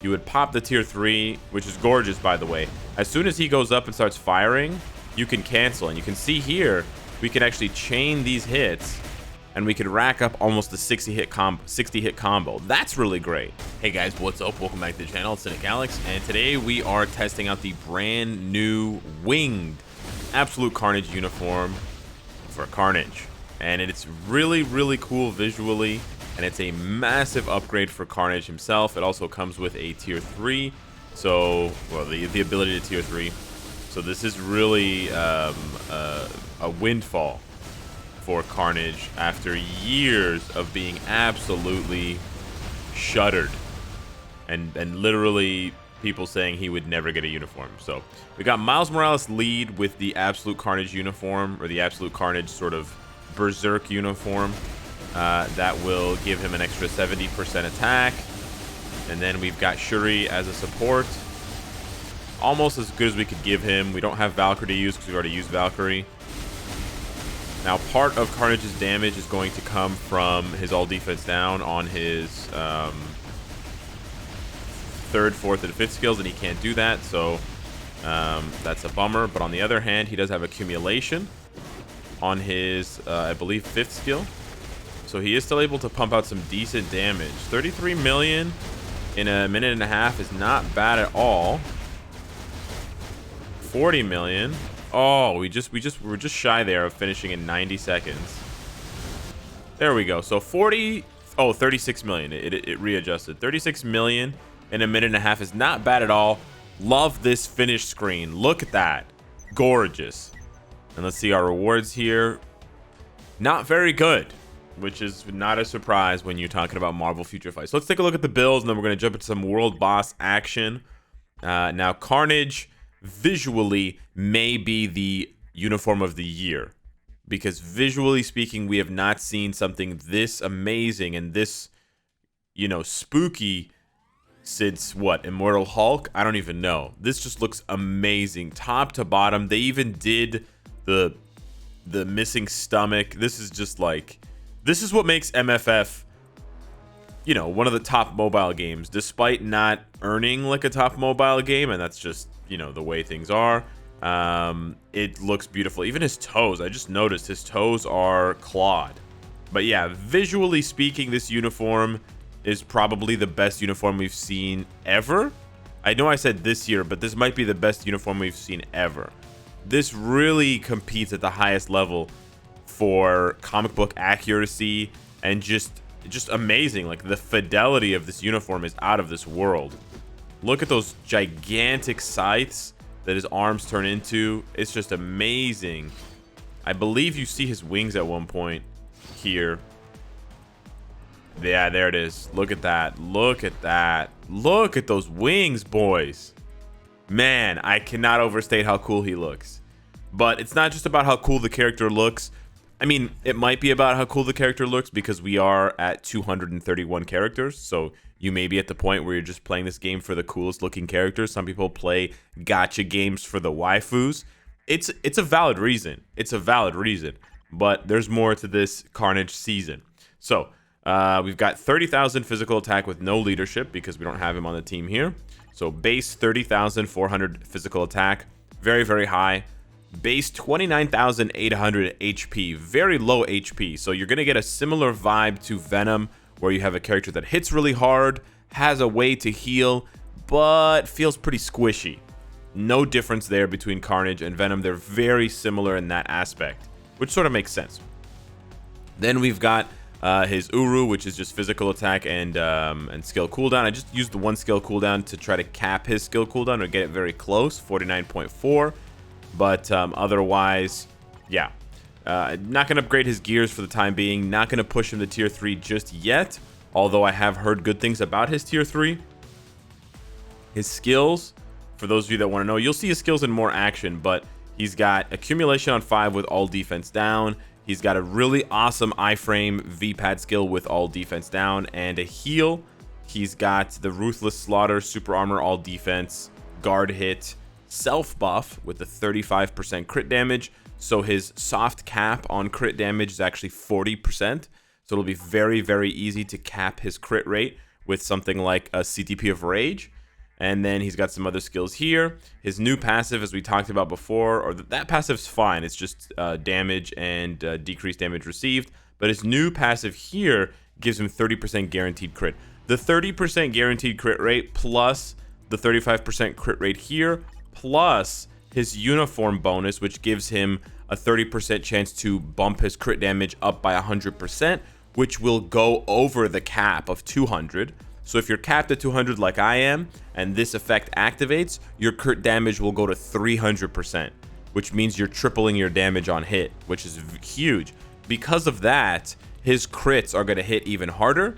You would pop the tier 3, which is gorgeous, by the way. As soon as he goes up and starts firing, you can cancel. And you can see here, we can actually chain these hits, and we could rack up almost a 60 hit combo. That's really great. Hey guys, what's up? Welcome back to the channel. It's Cynicalex, and today we are testing out the brand new winged Absolute Carnage uniform for Carnage. And it's really, really cool visually, and it's a massive upgrade for Carnage himself. It also comes with a tier 3, so, well, the ability to tier 3. So this is really a windfall for Carnage after years of being absolutely shuttered and literally people saying he would never get a uniform. So we got Miles Morales lead with the Absolute Carnage uniform, or the Absolute Carnage sort of Berserk uniform. That will give him an extra 70% attack. And then we've got Shuri as a support. Almost as good as we could give him. We don't have Valkyrie to use because we've already used Valkyrie. Now, part of Carnage's damage is going to come from his all defense down on his 3rd, 4th, and 5th skills, and he can't do that, so that's a bummer. But on the other hand, he does have accumulation on his, I believe, 5th skill. So he is still able to pump out some decent damage. 33 million in a minute and a half is not bad at all. 40 million. Oh, we're just shy there of finishing in 90 seconds. There we go. So 36 million. It readjusted. 36 million in a minute and a half is not bad at all. Love this finish screen. Look at that. Gorgeous. And let's see our rewards here. Not very good, which is not a surprise when you're talking about Marvel Future Fight. So let's take a look at the builds, and then we're going to jump into some world boss action. Now, Carnage visually may be the uniform of the year, because visually speaking, we have not seen something this amazing and this, spooky since what, Immortal Hulk? I don't even know. This just looks amazing top to bottom. They even did the missing stomach. This is just like, this is what makes MFF one of the top mobile games, despite not earning like a top mobile game, and that's just the way things are. It looks beautiful. Even his toes, I just noticed his toes are clawed. But yeah, visually speaking, this uniform is probably the best uniform we've seen ever. I know I said this year, but this might be the best uniform we've seen ever. This really competes at the highest level for comic book accuracy and just amazing. Like, the fidelity of this uniform is out of this world. Look at those gigantic scythes that his arms turn into. It's just amazing. I believe you see his wings at one point here. Yeah, there it is. Look at that. Look at that. Look at those wings, boys. Man, I cannot overstate how cool he looks. But it's not just about how cool the character looks. I mean, it might be about how cool the character looks because we are at 231 characters. So you may be at the point where you're just playing this game for the coolest looking characters. Some people play gacha games for the waifus. It's a valid reason. It's a valid reason. But there's more to this Carnage season. So we've got 30,000 physical attack with no leadership because we don't have him on the team here. So base 30,400 physical attack. Very, very high. Base 29,800 HP. Very low HP. So you're going to get a similar vibe to Venom, where you have a character that hits really hard, has a way to heal, but feels pretty squishy. No difference there between Carnage and Venom. They're very similar in that aspect, which sort of makes sense. Then we've got his Uru, which is just physical attack and skill cooldown. I just used the one skill cooldown to try to cap his skill cooldown or get it very close, 49.4. But otherwise, yeah. Not going to upgrade his gears for the time being. Not going to push him to tier 3 just yet. Although I have heard good things about his tier 3. His skills, for those of you that want to know, you'll see his skills in more action. But he's got accumulation on 5 with all defense down. He's got a really awesome iframe V-pad skill with all defense down. And a heal. He's got the Ruthless Slaughter, super armor, all defense, guard hit, self buff with the 35% crit damage. So his soft cap on crit damage is actually 40%. So it'll be very, very easy to cap his crit rate with something like a CTP of Rage. And then he's got some other skills here. His new passive, as we talked about before, or that passive's fine. It's just damage and decreased damage received. But his new passive here gives him 30% guaranteed crit. The 30% guaranteed crit rate plus the 35% crit rate here, plus his uniform bonus, which gives him a 30% chance to bump his crit damage up by 100%, which will go over the cap of 200. So if you're capped at 200 like I am, and this effect activates, your crit damage will go to 300%, which means you're tripling your damage on hit, which is huge. Because of that, his crits are going to hit even harder.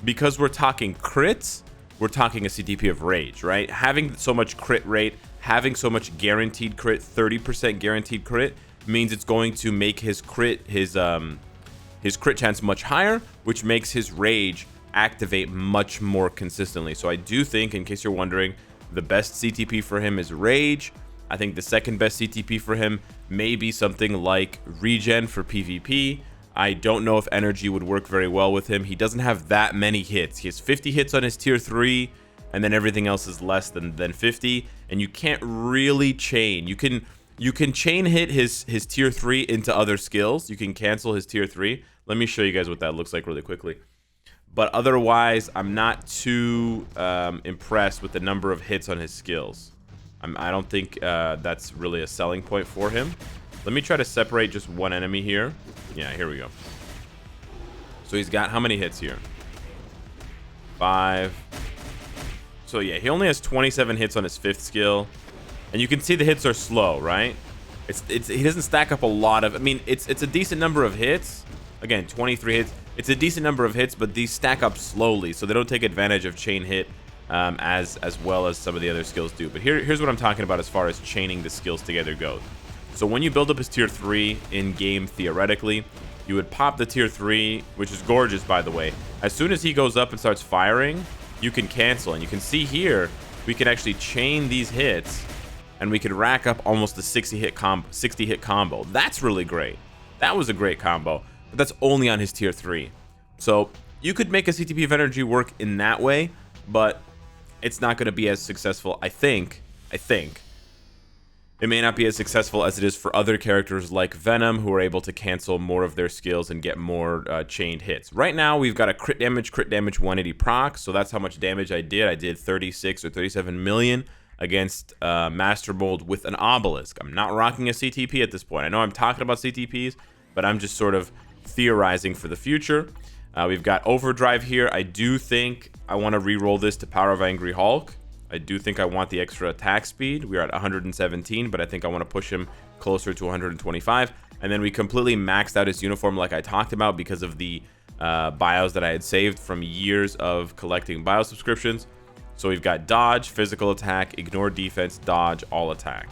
Because we're talking crits, we're talking a CTP of Rage, right? Having so much crit rate, having so much guaranteed crit, 30% guaranteed crit, means it's going to make his crit chance much higher, which makes his Rage activate much more consistently. So I do think, in case you're wondering, the best CTP for him is Rage. I think the second best CTP for him may be something like Regen for PvP. I don't know if Energy would work very well with him. He doesn't have that many hits. He has 50 hits on his tier 3, and then everything else is less than 50, and you can't really chain. You can chain hit his tier 3 into other skills. You can cancel his tier 3. Let me show you guys what that looks like really quickly. But otherwise, I'm not too impressed with the number of hits on his skills. I don't think that's really a selling point for him. Let me try to separate just one enemy here. Yeah, here we go. So he's got how many hits here? 5. So yeah, he only has 27 hits on his 5th skill. And you can see the hits are slow, right? He doesn't stack up a lot of... I mean, it's a decent number of hits. Again, 23 hits. It's a decent number of hits, but these stack up slowly, so they don't take advantage of chain hit as well as some of the other skills do. But here's what I'm talking about as far as chaining the skills together goes. So when you build up his tier 3 in-game, theoretically, you would pop the tier 3, which is gorgeous, by the way. As soon as he goes up and starts firing, you can cancel. And you can see here, we can actually chain these hits, and we could rack up almost a 60-hit combo. That's really great. That was a great combo. But that's only on his tier 3. So you could make a CTP of Energy work in that way, but it's not going to be as successful, I think. It may not be as successful as it is for other characters like Venom, who are able to cancel more of their skills and get more chained hits. Right now, we've got a crit damage 180 proc, so that's how much damage I did. I did 36 or 37 million against Master Mold with an Obelisk. I'm not rocking a CTP at this point. I know I'm talking about CTPs, but I'm just sort of theorizing for the future. We've got Overdrive here. I do think I want to re-roll this to Power of Angry Hulk. I do think I want the extra attack speed. We are at 117, but I think I want to push him closer to 125. And then we completely maxed out his uniform like I talked about because of the bios that I had saved from years of collecting bio subscriptions. So we've got dodge, physical attack, ignore defense, dodge, all attack.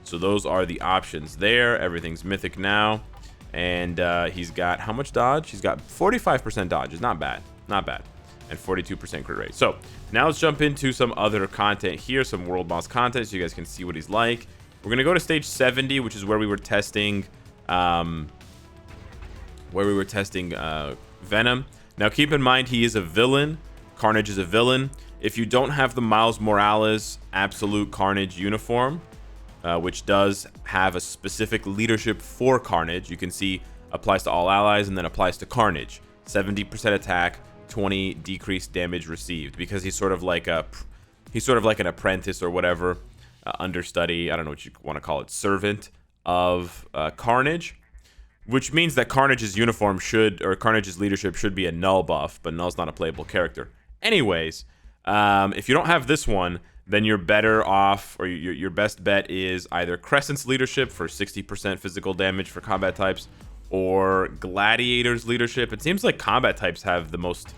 So those are the options there. Everything's mythic now. And he's got how much dodge? He's got 45% dodge. It's not bad. Not bad. And 42% crit rate. So now let's jump into some other content here, some world boss content, so you guys can see what he's like. We're gonna go to stage 70, which is where we were testing Venom. Now keep in mind he is a villain. Carnage is a villain. If you don't have the Miles Morales Absolute Carnage uniform, which does have a specific leadership for Carnage, you can see applies to all allies and then applies to Carnage. 70% attack, 20 decreased damage received, because he's sort of like an apprentice or whatever, understudy, I don't know what you want to call it, servant of Carnage, which means that Carnage's uniform Carnage's leadership should be a null buff, but null's not a playable character. Anyways, if you don't have this one, then you're better off, or your best bet is either Crescent's leadership for 60% physical damage for combat types, or Gladiator's leadership. It seems like combat types have the most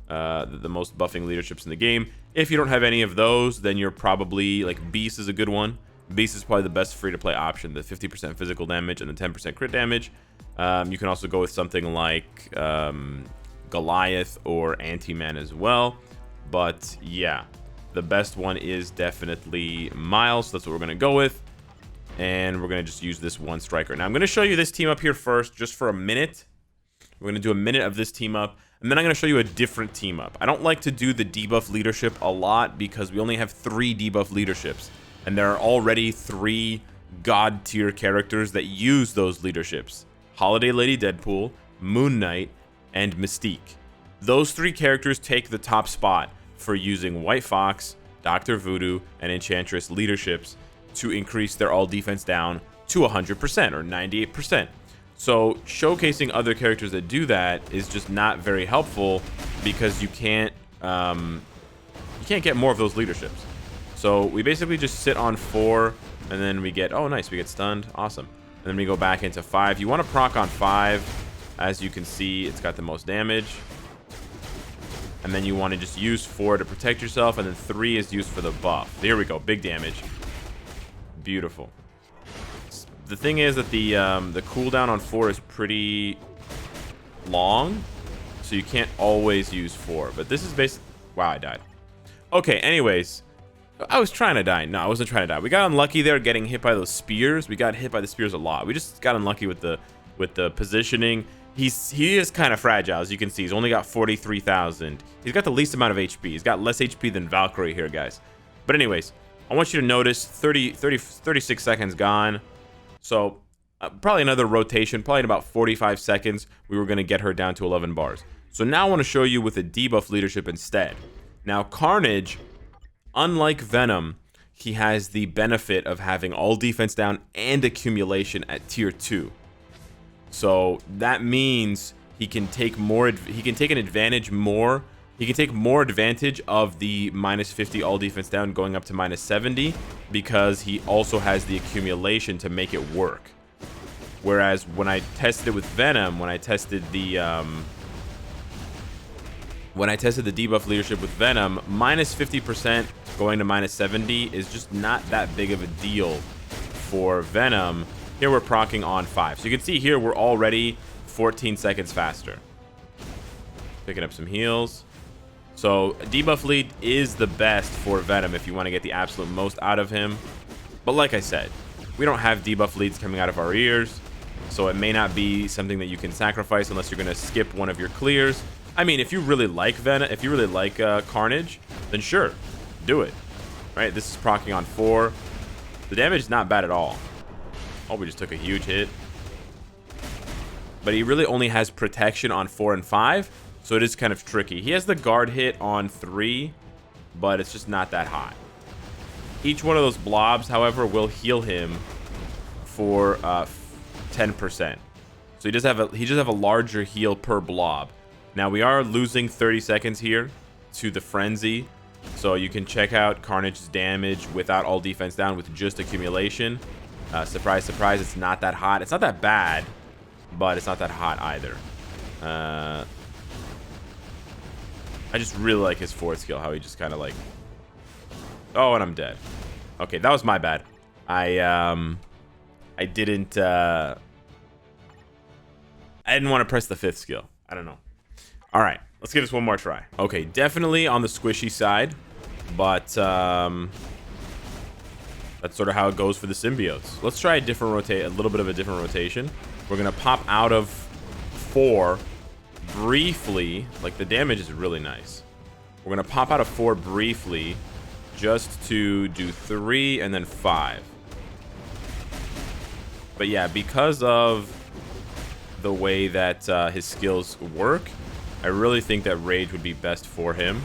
buffing leaderships in the game. If you don't have any of those, then you're probably like Beast is a good one. Beast is probably the best free-to-play option, the 50% physical damage and the 10% crit damage. You can also go with something like Goliath or Anti-Man as well. But yeah, the best one is definitely Miles. So that's what we're going to go with. And we're going to just use this one striker. Now, I'm going to show you this team up here first, just for a minute. We're going to do a minute of this team up. And then I'm going to show you a different team up. I don't like to do the debuff leadership a lot because we only have 3 debuff leaderships. And there are already 3 god tier characters that use those leaderships. Holiday Lady Deadpool, Moon Knight, and Mystique. Those 3 characters take the top spot for using White Fox, Dr. Voodoo, and Enchantress leaderships to increase their all defense down to 100% or 98%. So showcasing other characters that do that is just not very helpful because you can't get more of those leaderships. So we basically just sit on 4 and then we get, oh nice, we get stunned, awesome. And then we go back into 5. You want to proc on 5. As you can see, it's got the most damage. And then you want to just use 4 to protect yourself, and then 3 is used for the buff. There we go, big damage. Beautiful. The thing is that the cooldown on 4 is pretty long, so you can't always use 4. But this is basically... Wow, I died. Okay, anyways. I was trying to die. No, I wasn't trying to die. We got unlucky there getting hit by those spears. We got hit by the spears a lot. We just got unlucky with the positioning. He is kind of fragile, as you can see. He's only got 43,000. He's got the least amount of HP. He's got less HP than Valkyrie here, guys. But anyways, I want you to notice 36 seconds gone. So probably another rotation, probably in about 45 seconds, we were going to get her down to 11 bars. So now I want to show you with a debuff leadership instead. Now, Carnage, unlike Venom, he has the benefit of having all defense down and accumulation at tier 2. So that means he can take more of the minus 50 all defense down going up to minus 70 because he also has the accumulation to make it work. Whereas when I tested it with Venom, when I tested the debuff leadership with Venom, minus 50% going to minus 70 is just not that big of a deal for Venom. Here we're proccing on 5. So you can see here we're already 14 seconds faster. Picking up some heals. So debuff lead is the best for Venom if you want to get the absolute most out of him. But like I said, we don't have debuff leads coming out of our ears. So it may not be something that you can sacrifice unless you're going to skip one of your clears. I mean, if you really like Venom, if you really like Carnage, then sure, do it. Right? This is proccing on 4. The damage is not bad at all. Oh, we just took a huge hit. But he really only has protection on 4 and 5, so it is kind of tricky. He has the guard hit on 3, but it's just not that hot. Each one of those blobs, however, will heal him for 10%. So he does have a larger heal per blob. Now we are losing 30 seconds here to the frenzy, so you can check out Carnage's damage without all defense down with just accumulation. Surprise, surprise, it's not that hot. It's not that bad, but it's not that hot either. I just really like his 4th skill, how he just kind of like... Oh, and I'm dead. Okay, that was my bad. I didn't want to press the 5th skill. I don't know. All right, let's give this one more try. Okay, definitely on the squishy side, but that's sort of how it goes for the symbiotes. Let's try a little bit of a different rotation. We're gonna pop out of 4 briefly. Like, the damage is really nice. We're gonna pop out of 4 briefly just to do 3 and then 5. But yeah, because of the way that his skills work, I really think that Rage would be best for him.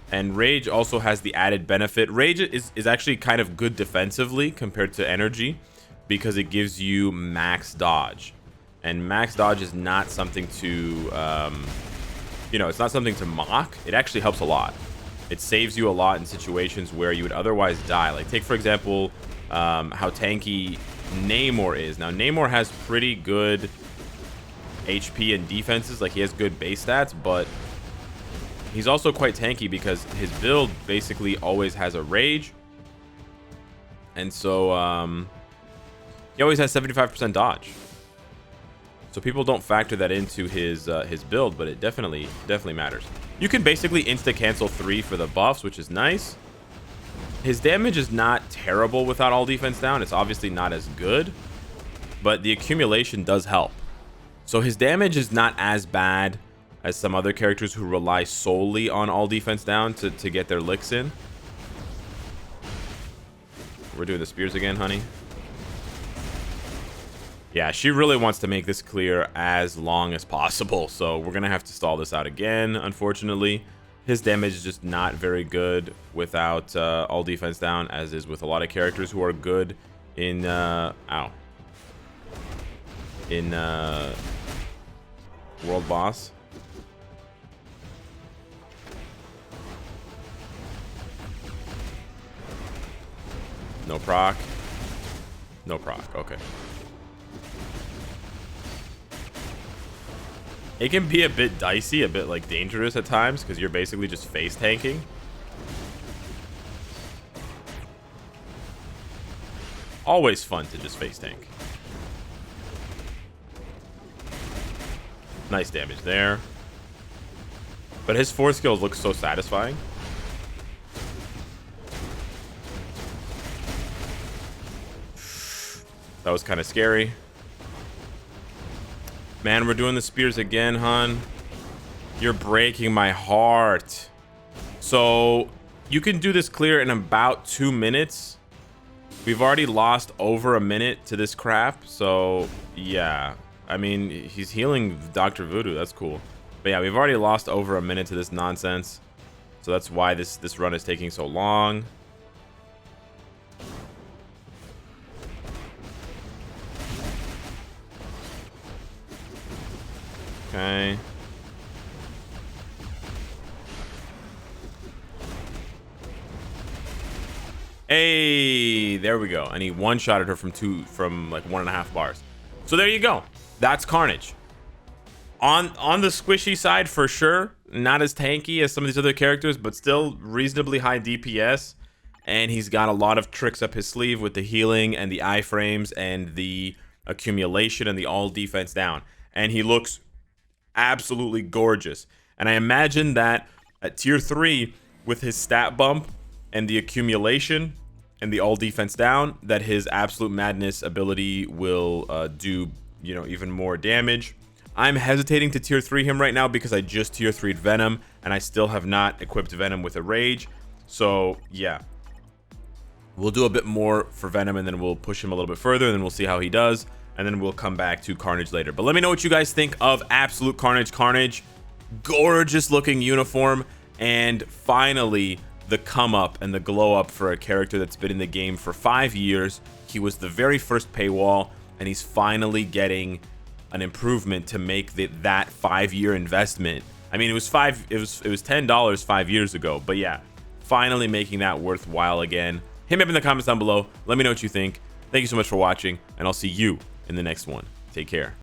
And Rage also has the added benefit. Rage is actually kind of good defensively compared to Energy because it gives you max dodge. And max dodge is not something to, it's not something to mock. It actually helps a lot. It saves you a lot in situations where you would otherwise die. Like, take, for example, how tanky Namor is. Now, Namor has pretty good HP and defenses. Like, he has good base stats, but he's also quite tanky because his build basically always has a rage. And so he always has 75% dodge. So people don't factor that into his build, but it definitely matters. You can basically insta-cancel 3 for the buffs, which is nice. His damage is not terrible without all defense down. It's obviously not as good, but the accumulation does help. So his damage is not as bad as some other characters who rely solely on all defense down to get their licks in. We're doing the spears again, honey. Yeah, she really wants to make this clear as long as possible, so we're gonna have to stall this out again, unfortunately. His damage is just not very good without all defense down, as is with a lot of characters who are good in world boss. No proc. No proc, okay. It can be a bit dicey, a bit like dangerous at times, because you're basically just face tanking. Always fun to just face tank. Nice damage there. But his 4 skills look so satisfying. That was kind of scary. Man, we're doing the spears again, hon. You're breaking my heart. So you can do this clear in about 2 minutes. We've already lost over a minute to this crap. So yeah, I mean, he's healing Dr. Voodoo. That's cool. But yeah, we've already lost over a minute to this nonsense. So that's why this run is taking so long. Okay. Hey, there we go. And he one-shotted her from like 1.5 bars. So there you go. That's Carnage. On the squishy side for sure. Not as tanky as some of these other characters, but still reasonably high DPS. And he's got a lot of tricks up his sleeve with the healing and the iframes and the accumulation and the all defense down. And he looks absolutely gorgeous. And I imagine that at tier 3 with his stat bump and the accumulation and the all defense down, that his absolute madness ability will do, you know, even more damage. I'm hesitating to tier 3 him right now because I just tier 3'd Venom and I still have not equipped Venom with a rage. So yeah, we'll do a bit more for Venom and then we'll push him a little bit further and then we'll see how he does. And then we'll come back to Carnage later. But let me know what you guys think of Absolute Carnage. Carnage, gorgeous looking uniform. And finally, the come up and the glow up for a character that's been in the game for 5 years. He was the very first paywall, and he's finally getting an improvement to make that 5-year investment. I mean, it was $10 5 years ago, but yeah, finally making that worthwhile again. Hit me up in the comments down below. Let me know what you think. Thank you so much for watching, and I'll see you in the next one. Take care.